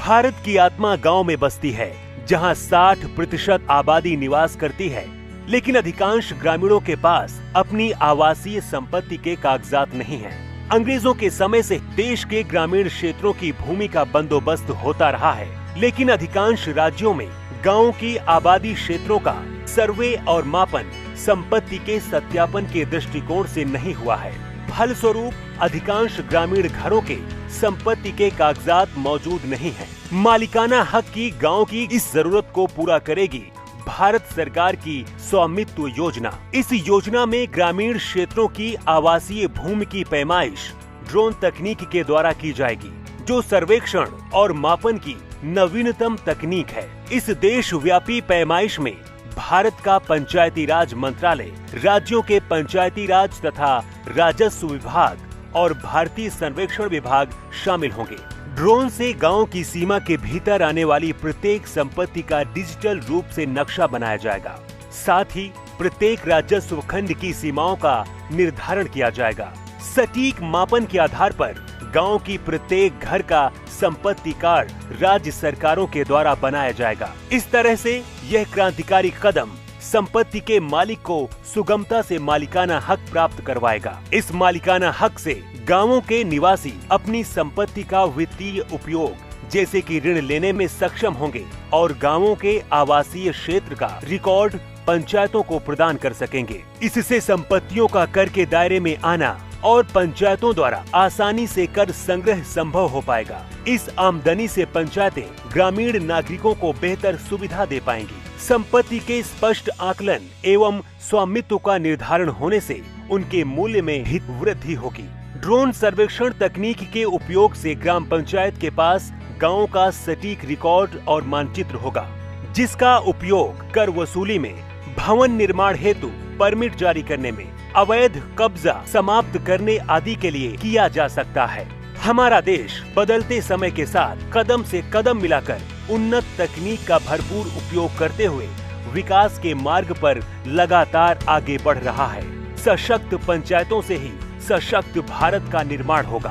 भारत की आत्मा गांव में बसती है, जहां 60% आबादी निवास करती है, लेकिन अधिकांश ग्रामीणों के पास अपनी आवासीय संपत्ति के कागजात नहीं हैं। अंग्रेजों के समय से देश के ग्रामीण क्षेत्रों की भूमि का बंदोबस्त होता रहा है, लेकिन अधिकांश राज्यों में गांवों की आबादी क्षेत्रों का सर्वे और मापन संपत्ति के सत्यापन के दृष्टिकोण से नहीं हुआ है। फलस्वरूप अधिकांश ग्रामीण घरों के संपत्ति के कागजात मौजूद नहीं हैं। मालिकाना हक की गांव की इस जरूरत को पूरा करेगी भारत सरकार की स्वामित्व योजना। इस योजना में ग्रामीण क्षेत्रों की आवासीय भूमि की पैमाइश ड्रोन तकनीक के द्वारा की जाएगी, जो सर्वेक्षण और मापन की नवीनतम तकनीक है। इस देशव्यापी पैमाइश में भारत का पंचायती राज मंत्रालय, राज्यों के पंचायती राज तथा राजस्व विभाग और भारतीय सर्वेक्षण विभाग शामिल होंगे। ड्रोन से गांव की सीमा के भीतर आने वाली प्रत्येक संपत्ति का डिजिटल रूप से नक्शा बनाया जाएगा। साथ ही प्रत्येक राजस्व खंड की सीमाओं का निर्धारण किया जाएगा। सटीक मापन के आधार पर गांव की प्रत्येक घर का संपत्ति कार्ड राज्य सरकारों के द्वारा बनाया जाएगा। इस तरह से यह क्रांतिकारी कदम संपत्ति के मालिक को सुगमता से मालिकाना हक प्राप्त करवाएगा। इस मालिकाना हक से गांवों के निवासी अपनी संपत्ति का वित्तीय उपयोग जैसे कि ऋण लेने में सक्षम होंगे और गांवों के आवासीय क्षेत्र का रिकॉर्ड पंचायतों को प्रदान कर सकेंगे। इससे संपत्तियों का कर के दायरे में आना और पंचायतों द्वारा आसानी से कर संग्रह संभव हो पाएगा। इस आमदनी से पंचायतें ग्रामीण नागरिकों को बेहतर सुविधा दे पाएंगी। संपत्ति के स्पष्ट आकलन एवं स्वामित्व का निर्धारण होने से उनके मूल्य में भी वृद्धि होगी। ड्रोन सर्वेक्षण तकनीक के उपयोग से ग्राम पंचायत के पास गाँव का सटीक रिकॉर्ड और मानचित्र होगा, जिसका उपयोग कर वसूली में, भवन निर्माण हेतु परमिट जारी करने में, अवैध कब्जा समाप्त करने आदि के लिए किया जा सकता है। हमारा देश बदलते समय के साथ कदम से कदम मिलाकर उन्नत तकनीक का भरपूर उपयोग करते हुए विकास के मार्ग पर लगातार आगे बढ़ रहा है। सशक्त पंचायतों से ही सशक्त भारत का निर्माण होगा।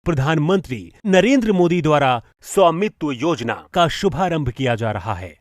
प्रधानमंत्री नरेंद्र मोदी द्वारा स्वामित्व योजना का शुभारंभ किया जा रहा है।